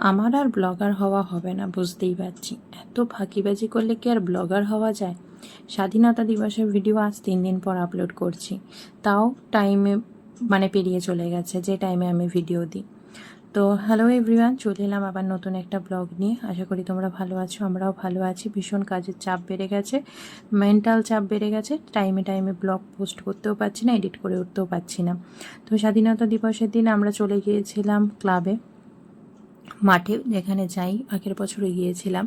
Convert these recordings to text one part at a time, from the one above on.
আমার আর ব্লগার হওয়া হবে না, বুঝতেই পারছি। এত ফাঁকিবাজি করলে কি আর ব্লগার হওয়া যায়? স্বাধীনতা দিবসের ভিডিও আজ 3 দিন পর আপলোড করছি, তাও টাইমে পেরিয়ে চলে গেছে যে টাইমে আমি ভিডিও দিই। তো হ্যালো এভরিওয়ান, চলে এলাম আবার নতুন একটা ব্লগ নিয়ে। আশা করি তোমরা ভালো আছো, আমরাও ভালো আছি। ভীষণ কাজের চাপ বেড়ে গেছে, মেন্টাল চাপ বেড়ে গেছে। টাইমে টাইমে ব্লগ পোস্ট করতেও পারছি না, এডিট করে উঠতেও পারছি না। তো স্বাধীনতা দিবসের দিন আমরা চলে গিয়েছিলাম ক্লাবে, মাঠে, যেখানে যাই, আগের বছরে গিয়েছিলাম।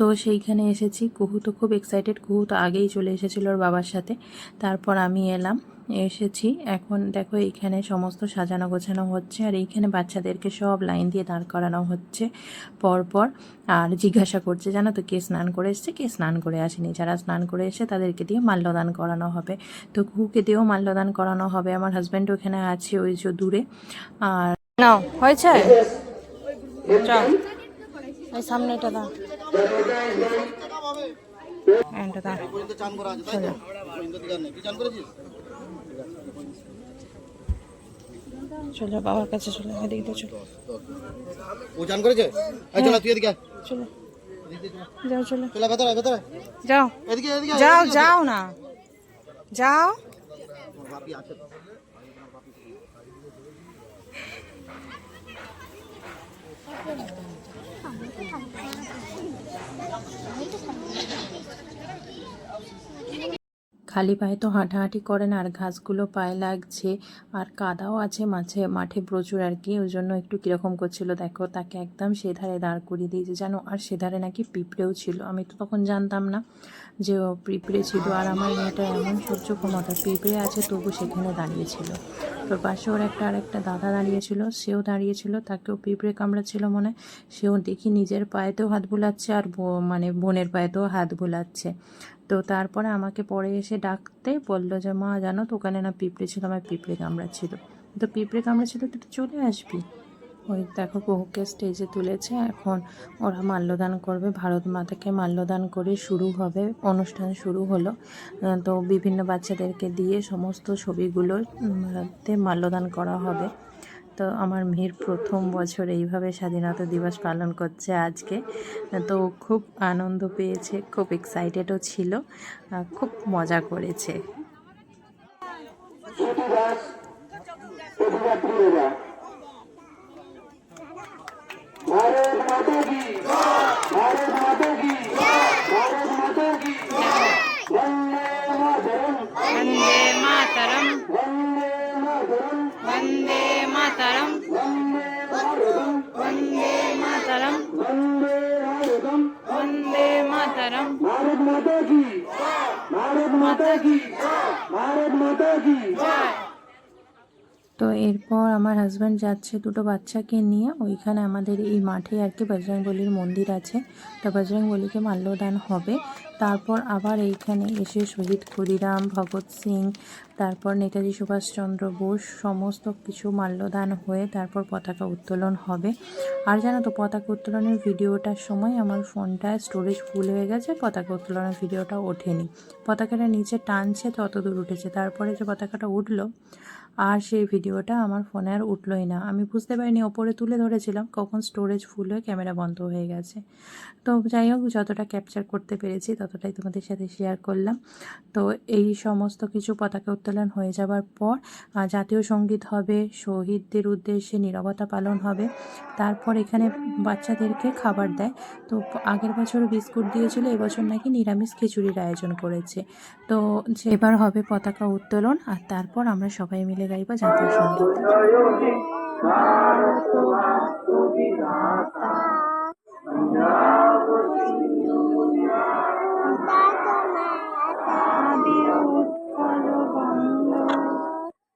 তো সেইখানে এসেছি। কুহু তো খুব এক্সাইটেড, কুহু তো আগেই চলে এসেছিল ওর বাবার সাথে। তারপর আমি এসেছি। এখন দেখো এইখানে সমস্ত সাজানো গোছানো হচ্ছে, আর এইখানে বাচ্চাদেরকে সব লাইন দিয়ে দাঁড় করানো হচ্ছে পরপর। আর জিজ্ঞাসা করছে, জানো তো, কে স্নান করে এসছে, কে স্নান করে আসেনি। যারা স্নান করে এসে তাদেরকে দিয়ে মাল্যদান করানো হবে। তো কুহুকে দিয়েও মাল্যদান করানো হবে। আমার হাজব্যান্ড ওখানে আছে, ওই যে দূরে। আর নাও হয়েছে, যাও এই সামনে এটা দাও, এটা দাও, চলো। চলো বাবার কাছে, চলো এদিকে চলো। ও চান করেছে? চলো তুই এদিকে, চলো যাও, চলো চলো ভেতরে ভেতরে যাও, এদিকে এদিকে যাও, যাও না, যাও। খালি পায়ে তো হাঁটাহাঁটি করে না, আর ঘাসগুলো পায়ে লাগছে, আর কাদাও আছে মাঠে প্রচুর আর কি। ওই জন্য একটু কীরকম করছিল। দেখো, তাকে একদম সেধারে দাঁড় করিয়ে দিয়েছে জানো। আর সেধারে নাকি পিঁপড়েও ছিল, আমি তো তখন জানতাম না যে ও পিঁপড়ে ছিল। আর আমার মেয়েটা এমন সহ্য ক্ষমতা, পিঁপড়ে আছে তবু সেখানে দাঁড়িয়েছিল। তোর পাশে ওর আরেকটা দাদা দাঁড়িয়েছিল, সেও দাঁড়িয়েছিল, তাকেও পিঁপড়ে কামড়াচ্ছিল মনে। সেও দেখি নিজের পায়েতেও হাত বুলাচ্ছে, আর বোনের পায়েতেও হাত বুলাচ্ছে। তো তারপরে আমাকে পরে এসে ডাকতে বললো যে, মা জানো তো, ওখানে না পিঁপড়ে ছিল, আমার পিঁপড়ে কামড়াচ্ছিল। তো পিঁপড়ে কামড়াচ্ছিল, তুই তো চলে আসবি। ওই দেখো, কুহুকে স্টেজে তুলেছে। এখন ওরা মাল্যদান করবে, ভারত মাতাকে মাল্যদান করে শুরু হবে, অনুষ্ঠান শুরু হলো। তো বিভিন্ন বাচ্চাদেরকে দিয়ে সমস্ত ছবিগুলোতে মাল্যদান করা হবে। তো আমার মেয়ের প্রথম বছর এইভাবে স্বাধীনতা দিবস পালন করছে আজকে। তো খুব আনন্দ পেয়েছে, খুব এক্সাইটেডও ছিল, খুব মজা করেছে। वंदे मातरम, वंदे मातरम, वंदे मातरम, वंदे मातरम, भारत माता की, भारत माता की, भारत माता की जय। তো এরপর আমার হাজব্যান্ড যাচ্ছে দুটো বাচ্চাকে নিয়ে ওইখানে আমাদের এই মাঠে আর কি বজরংবলীর মন্দির আছে। তো বজরংবলীকে মাল্যদান হবে। তারপর আবার এইখানে এসে শহীদ ক্ষুদিরাম, ভগৎ সিং, তারপর নেতাজি সুভাষচন্দ্র বোস, সমস্ত কিছু মাল্যদান হয়ে তারপর পতাকা উত্তোলন হবে। আর জানো তো, পতাকা উত্তোলনের ভিডিওটার সময় আমার ফোনটায় স্টোরেজ ফুল হয়ে গেছে, পতাকা উত্তোলনের ভিডিওটা ওঠেনি। পতাকাটা নিচে টানছে তত দূর উঠেছে, তারপরে যে পতাকাটা উঠলো আর সেই ভিডিওটা আমার ফোনে আর উঠলোই না। আমি বুঝতে পারিনি, ওপরে তুলে ধরেছিলাম, কখন স্টোরেজ ফুল হয়ে ক্যামেরা বন্ধ হয়ে গেছে। তো যাই হোক, যতটা ক্যাপচার করতে পেরেছি ততটাই তোমাদের সাথে শেয়ার করলাম। তো এই সমস্ত কিছু পতাকা উত্তোলন হয়ে যাবার পর জাতীয় সঙ্গীত হবে, শহীদদের উদ্দেশ্যে নীরবতা পালন হবে। তারপর এখানে বাচ্চাদেরকে খাবার দেয়। তো আগের বছরও বিস্কুট দিয়েছিল, এবছর নাকি নিরামিষ খিচুড়ির আয়োজন করেছে। তো এবার হবে পতাকা উত্তোলন, আর তারপর আমরা সবাই মিলে গাইব জাতীয় সঙ্গীত।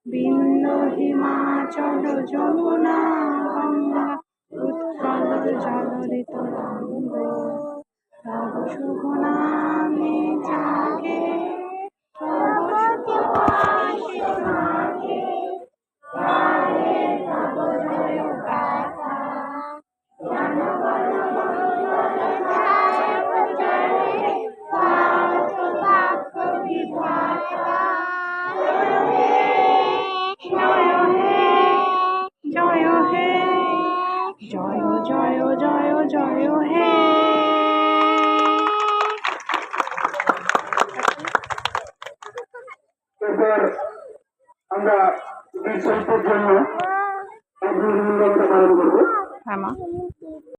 বিন্দু হিমাচল যমুনা গঙ্গা উৎকল জলরিত রঙ্গ, তব শুভ নামে জাগে সরস্বতী পাশে মাগে, গায়ে তব জয় গাথা, জনগণ মঙ্গল ধায়ক জয়, ভারত বাক্য বিধাতা। জয় হে, জয় জয় জয় হে। এরপর আমরা বীর শহীদদের জন্য পালন করবো। হ্যাঁ মা।